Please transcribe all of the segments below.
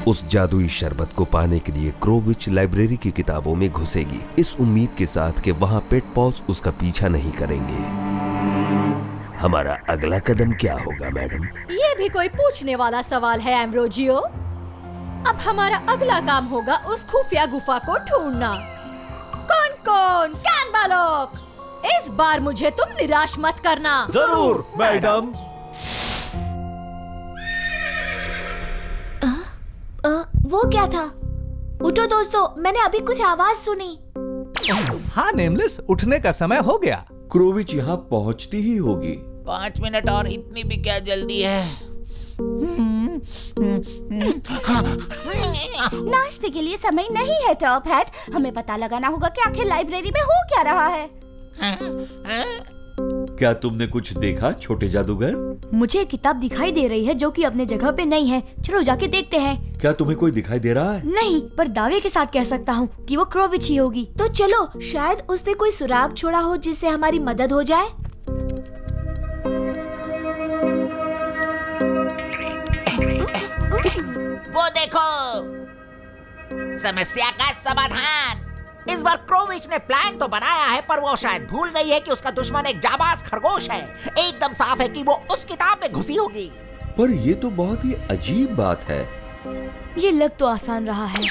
उस जादुई शरबत को पाने के लिए क्रोविच लाइब्रेरी की किताबों में घुसेगी, इस उम्मीद के साथ कि वहाँ पेट पॉल्स उसका पीछा नहीं करेंगे। हमारा अगला कदम क्या होगा मैडम? ये भी कोई पूछने वाला सवाल है एम्ब्रोजियो। अब हमारा अगला काम होगा उस खुफिया गुफा को ढूंढना। कौन कौन कान बालक, इस बार मुझे तुम निराश मत करना। जरूर मैडम। वो क्या था? उठो दोस्तों, मैंने अभी कुछ आवाज सुनी। हाँ नेमलेस, उठने का समय हो गया। क्रोविच यहाँ पहुँचती ही होगी। 5 मिनट और, इतनी भी क्या जल्दी है? नाश्ते के लिए समय नहीं है टॉप हैट। हमें पता लगाना होगा कि आखिर लाइब्रेरी में हो क्या रहा है। क्या तुमने कुछ देखा छोटे जादूगर? मुझे एक किताब दिखाई दे रही है जो कि अपने जगह पे नहीं है। चलो जाके देखते हैं। क्या तुम्हें कोई दिखाई दे रहा है? नहीं, पर दावे के साथ कह सकता हूँ कि वो क्रोविच ही होगी। तो चलो, शायद उसने कोई सुराग छोड़ा हो जिससे हमारी मदद हो जाए। वो देखो, समस्या का समाधान। इस बार क्रोविच ने प्लान तो बनाया है, पर वो शायद भूल गई है कि उसका दुश्मन एक जाबाज खरगोश है। एकदम साफ है कि वो उस किताब में घुसी होगी। पर ये तो बहुत ही अजीब बात है। ये लग तो आसान रहा है,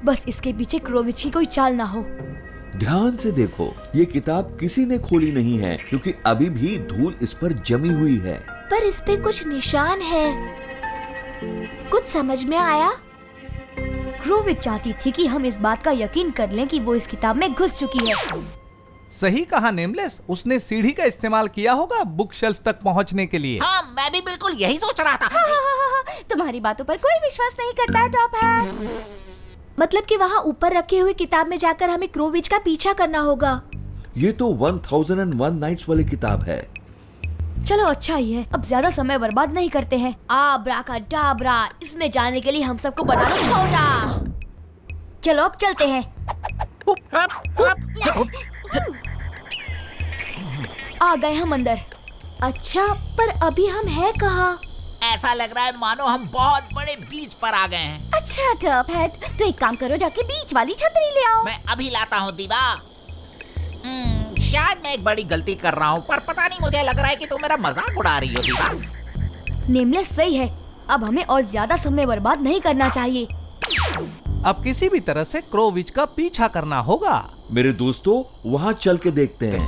बस इसके पीछे क्रोविच की कोई चाल ना हो। ध्यान से देखो, ये किताब किसी ने खोली नहीं है, क्योंकि अभी भी धूल इस पर जमी हुई है। पर इस पे कुछ निशान है। कुछ समझ में आया? क्रोविच चाहती थी कि हम इस बात का यकीन कर लें कि वो इस किताब में घुस चुकी है। सही कहा नेमलेस, उसने सीढ़ी का इस्तेमाल किया होगा बुक शेल्फ तक पहुंचने के लिए। हाँ, मैं भी बिल्कुल यही सोच रहा था। तुम्हारी बातों पर कोई विश्वास नहीं करता है टॉप हैट। मतलब कि वहाँ ऊपर रखे हुए किताब में जाकर हमें क्रोविच का पीछा करना होगा। ये तो 1001 नाइट्स वाली किताब है। चलो अच्छा ही है, अब ज्यादा समय बर्बाद नहीं करते हैं। आब्राकाडाब्रा, इसमें जाने के लिए हम सबको बना दो छोटा। चलो अब चलते हैं। आ गए हम अंदर। अच्छा, पर अभी हम हैं कहाँ? ऐसा लग रहा है मानो हम बहुत बड़े बीच पर आ गए हैं। अच्छा टॉप हैट, तो एक काम करो, जाके बीच वाली छतरी ले आओ। मैं अभी लाता हूँ दीवा। शायद मैं एक बड़ी गलती कर रहा हूँ, पर पता नहीं, मुझे लग रहा है कि तुम मेरा मजाक उड़ा रही हो दीवा। नेमलेस सही है, अब हमें और ज्यादा समय बर्बाद नहीं करना चाहिए। अब किसी भी तरह से क्रोविच का पीछा करना होगा। मेरे दोस्तों, वहाँ चल के देखते हैं।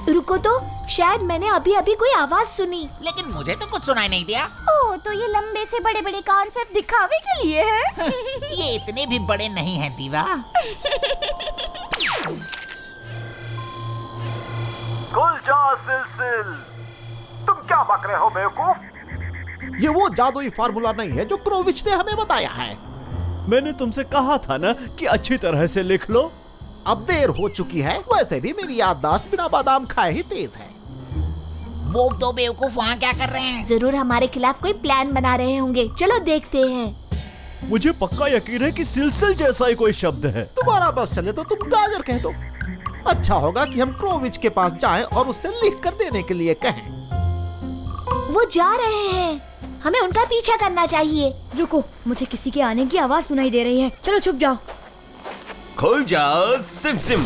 रुको तो, शायद मैंने अभी अभी कोई आवाज सुनी। लेकिन मुझे तो कुछ सुनाई नहीं दिया। ओह, तो ये लंबे से बड़े बड़े कान सिर्फ दिखावे के लिए है। ये इतने भी बड़े नहीं हैं दीवा। खुल जा सिलसिल, तुम क्या बक रहे हो बेवकूफ? ये वो जादुई फार्मूला नहीं है जो क्रोविच ने हमें बताया है। मैंने तुमसे कहा था ना कि अच्छी तरह से लिख लो। अब देर हो चुकी है, वैसे भी मेरी याददाश्त बिना बादाम खाए ही तेज है। वो दो बेवकूफ वहाँ क्या कर रहे हैं? जरूर हमारे खिलाफ कोई प्लान बना रहे होंगे। चलो देखते हैं। मुझे पक्का यकीन है कि सिलसिल जैसा ही कोई शब्द है। तुम्हारा बस चले तो तुम गाजर कह दो। अच्छा होगा कि हम क्रोविच के पास जाएं और उससे लिख कर देने के लिए कहें। वो जा रहे हैं, हमें उनका पीछा करना चाहिए। रुको, मुझे किसी के आने की आवाज सुनाई दे रही है। चलो छुप जाओ। खुल जाओ सिम सिम।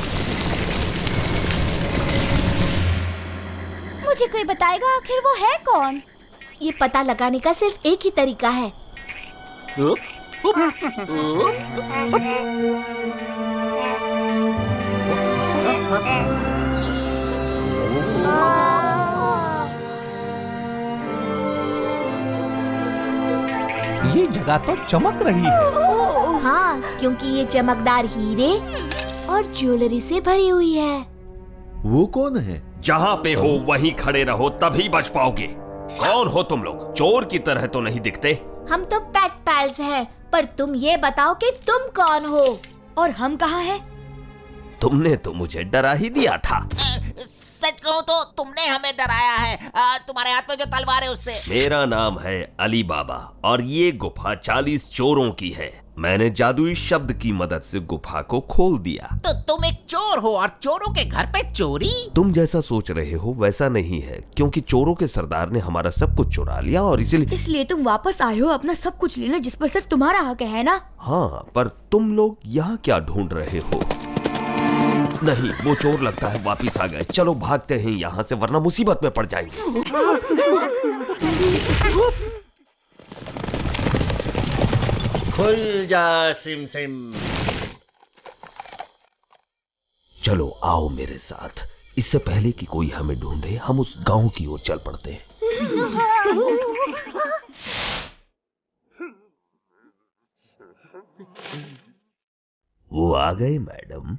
मुझे कोई बताएगा आखिर वो है कौन? ये पता लगाने का सिर्फ एक ही तरीका है। ये जगह तो चमक रही है। हाँ, क्योंकि ये चमकदार हीरे और ज्वेलरी से भरी हुई है। वो कौन है? जहाँ पे हो वहीं खड़े रहो, तभी बच पाओगे। कौन हो तुम लोग? चोर की तरह तो नहीं दिखते। हम तो पेट पैल्स हैं, पर तुम ये बताओ कि तुम कौन हो और हम कहाँ हैं? तुमने तो मुझे डरा ही दिया था। सच कहूँ तो तुमने हमें डराया है। तुम्हारे हाथ में जो तलवार है उससे। मेरा नाम है अली बाबा और ये गुफा 40 चोरों की है। मैंने जादुई शब्द की मदद से गुफा को खोल दिया। तो तुम एक चोर हो और चोरों के घर पे चोरी? तुम जैसा सोच रहे हो वैसा नहीं है, क्योंकि चोरों के सरदार ने हमारा सब कुछ चुरा लिया और इसलिए तुम वापस आए हो अपना सब कुछ लेना जिस पर सिर्फ तुम्हारा हक है ना? हाँ, पर तुम लोग यहाँ क्या ढूंढ रहे हो? नहीं, वो चोर लगता है वापिस आ गए। चलो भागते हैं यहाँ से, वरना मुसीबत में पड़ जाएंगे। खुल जा सिम सिम। चलो आओ मेरे साथ। इससे पहले कि कोई हमें ढूंढे, हम उस गांव की ओर चल पड़ते हैं। वो आ गए मैडम।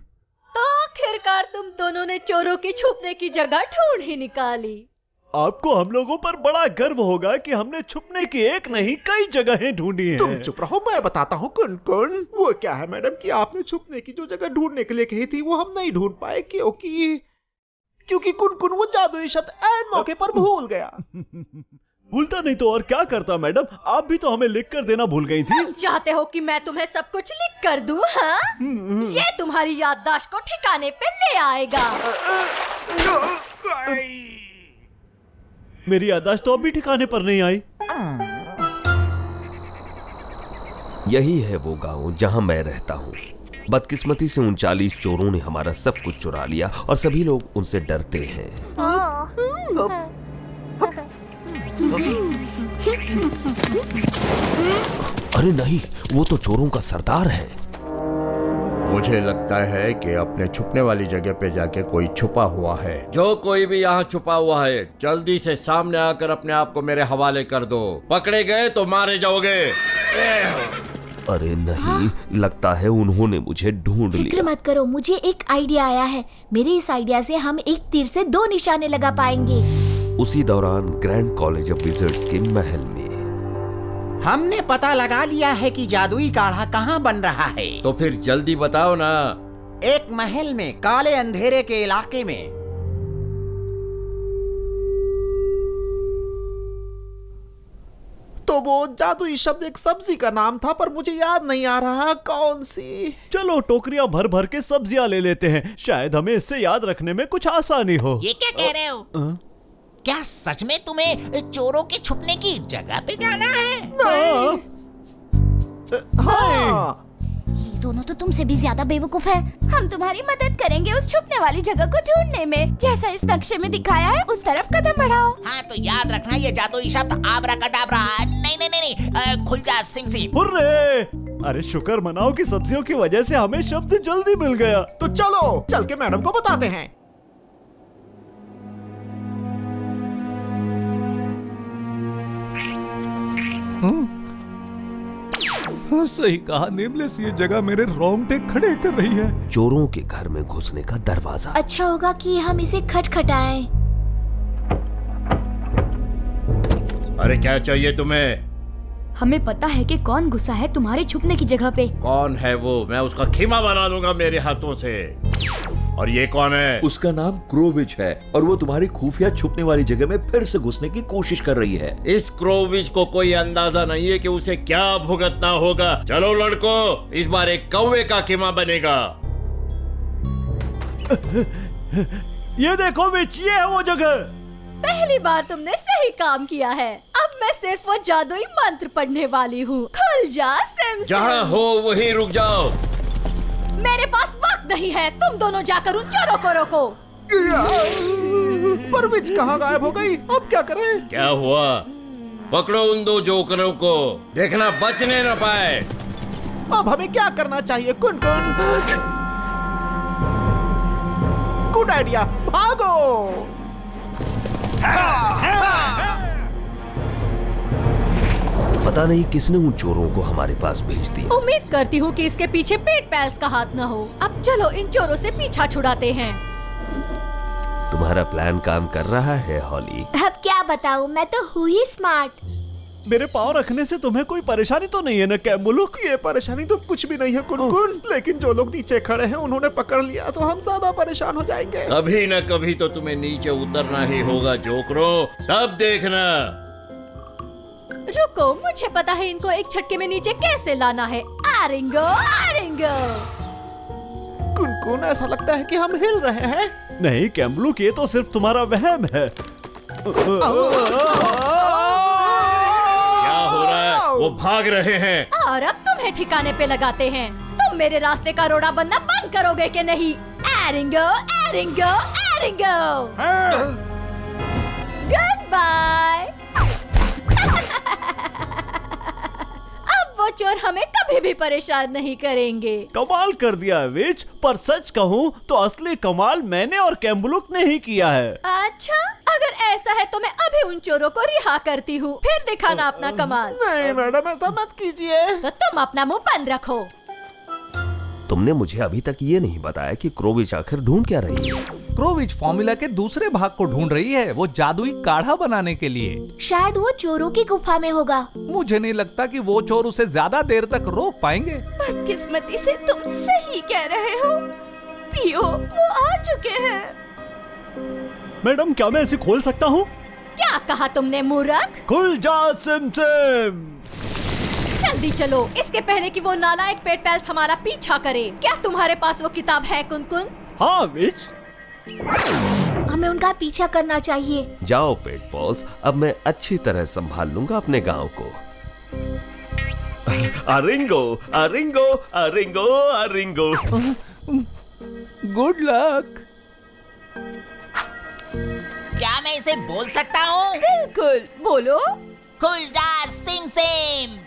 तो आखिरकार तुम दोनों ने चोरों की छुपने की जगह ढूंढ ही निकाली। आपको हम लोगों पर बड़ा गर्व होगा कि हमने छुपने की एक नहीं कई जगहें ढूंढी हैं। तुम चुप रहो, मैं बताता हूँ। कुन वो क्या है मैडम कि आपने छुपने की जो जगह ढूंढने के लिए कही थी वो हम नहीं ढूंढ पाए, क्योंकि कुन वो जादुई शब्द ऐन मौके पर भूल गया। भूलता नहीं तो और क्या करता मैडम, आप भी तो हमें लिख कर देना भूल गई थी। तुम चाहते हो कि मैं तुम्हें सब कुछ लिख कर दूं, हाँ? ये तुम्हारी याददाश्त को ठिकाने पे ले आएगा। मेरी याददाश्त तो अभी ठिकाने पर नहीं आई। यही है वो गांव जहां मैं रहता हूँ। बदकिस्मती से उन 40 चोरों ने हमारा सब कुछ चुरा लिया और सभी लोग उनसे डरते हैं। अरे नहीं, वो तो चोरों का सरदार है। मुझे लगता है कि अपने छुपने वाली जगह पे जाके कोई छुपा हुआ है। जो कोई भी यहाँ छुपा हुआ है, जल्दी से सामने आकर अपने आप को मेरे हवाले कर दो। पकड़े गए तो मारे जाओगे। अरे नहीं, लगता है उन्होंने मुझे ढूंढ लिया। फिक्र मत करो, मुझे एक आइडिया आया है। मेरे इस आइडिया से हम एक तीर से 2 निशाने लगा पाएंगे। उसी दौरान ग्रैंड कॉलेज ऑफ विजर्ड्स के महल में हमने पता लगा लिया है कि जादुई काढ़ा कहाँ बन रहा है। तो फिर जल्दी बताओ ना। एक महल में, काले अंधेरे के इलाके में। तो वो जादुई शब्द एक सब्जी का नाम था, पर मुझे याद नहीं आ रहा कौन सी। चलो टोकरियां भर भर के सब्जियां ले लेते हैं, शायद हमें इससे याद रखने में कुछ आसानी हो। ये क्या कह रहे हो? क्या सच में तुम्हें चोरों के छुपने की जगह पे जाना है? हाँ। ये दोनों तो तुमसे भी ज्यादा बेवकूफ हैं। हम तुम्हारी मदद करेंगे उस छुपने वाली जगह को ढूंढने में। जैसा इस नक्शे में दिखाया है उस तरफ कदम बढ़ाओ। हाँ तो याद रखना, ये जादुई शब्द आबराकडाबरा। नहीं, खुल जा सिम सिम। हुर्रे! अरे शुक्र मनाओ कि सब्जियों की वजह से हमें शब्द जल्दी मिल गया। तो चलो चल के मैडम को बताते हैं। सही कहा नेमलेस, ये जगह मेरे रोंगटे खड़े कर रही है। चोरों के घर में घुसने का दरवाजा। अच्छा होगा कि हम इसे खटखटाएं। अरे क्या चाहिए तुम्हें? हमें पता है कि कौन घुसा है तुम्हारे छुपने की जगह पे। कौन है वो? मैं उसका खीमा बना लूंगा मेरे हाथों से। और ये कौन है? उसका नाम क्रोविच है और वो तुम्हारी खुफिया छुपने वाली जगह में फिर से घुसने की कोशिश कर रही है। इस क्रोविच को कोई अंदाजा नहीं है कि उसे क्या भुगतना होगा। चलो लड़को, इस बार एक कौवे का खीमा बनेगा। ये देखो विच, ये है वो जगह। पहली बार तुमने सही काम किया है। अब मैं सिर्फ वो जादुई मंत्र पढ़ने वाली हूँ। खुल जा सिम सिम। जहाँ हो वहीं रुक जाओ। मेरे पास वक्त नहीं है, तुम दोनों जाकर उन चोरों को रोको। परविच कहाँ गायब हो गई? अब क्या करें? क्या हुआ? पकड़ो उन 2 जोकरों को, देखना बचने न पाए। अब हमें क्या करना चाहिए? कुन गुड आइडिया, भागो। पता नहीं किसने उन चोरों को हमारे पास भेज दिया। उम्मीद करती हूँ कि इसके पीछे पेट पैल्स का हाथ न हो। अब चलो इन चोरों से पीछा छुड़ाते हैं। तुम्हारा प्लान काम कर रहा है हॉली। अब क्या बताऊं, मैं तो हूँ ही स्मार्ट। मेरे पाँव रखने से तुम्हें कोई परेशानी तो नहीं है ना कैमुलुक? ये परेशानी तो कुछ भी नहीं है कुनकुन, लेकिन जो लोग नीचे खड़े हैं उन्होंने पकड़ लिया तो हम ज्यादा परेशान हो जाएंगे। कभी न कभी तो तुम्हें नीचे उतरना ही होगा जोकरो, तब देखना। रुको, मुझे पता है इनको एक झटके में नीचे कैसे लाना है। आरिंगो आरिंगो। कुनकुन, ऐसा लगता है कि हम हिल रहे हैं। नहीं कैमुलुक, ये तो सिर्फ तुम्हारा वहम है। वो भाग रहे हैं और अब तुम्हें ठिकाने पे लगाते हैं। तुम मेरे रास्ते का रोड़ा बनना बंद करोगे कि नहीं? एरिंगो एरिंगो एरिंगो। Goodbye. अब वो चोर हमें कभी भी परेशान नहीं करेंगे। कमाल कर दिया है विच, पर सच कहूँ तो असली कमाल मैंने और कैमुलुक ने ही किया है। अच्छा, अगर ऐसा है तो मैं अभी उन चोरों को रिहा करती हूँ, फिर दिखाना अपना कमाल। नहीं मैडम, ऐसा मत कीजिए। तो तुम अपना मुंह बंद रखो। तुमने मुझे अभी तक ये नहीं बताया कि क्रोविच आखिर ढूंढ क्या रही है। क्रोविच फॉर्मूला के दूसरे भाग को ढूंढ रही है, वो जादुई काढ़ा बनाने के लिए। शायद वो चोरों की गुफा में होगा। मुझे नहीं लगता कि वो चोर उसे ज्यादा देर तक रोक पाएंगे। बदकिस्मती से तुम सही कह रहे हो। पियो, वो आ चुके हैं। मैडम, क्या मैं इसे खोल सकता हूँ? क्या कहा तुमने मूर्ख? खुल जा सिमसिम। जल्दी चलो, इसके पहले कि वो नालायक पेट पैल्स हमारा पीछा करे। क्या तुम्हारे पास वो किताब है कुनकुन? हाँ विच। हमें उनका पीछा करना चाहिए। जाओ पेट पॉल्स, अब मैं अच्छी तरह संभाल लूंगा अपने गांव को। अरिंगो अरिंगो अरिंगो अरिंगो। Good luck. क्या मैं इसे बोल सकता हूँ? बिल्कुल, बोलो। खुल जा सिम सिम।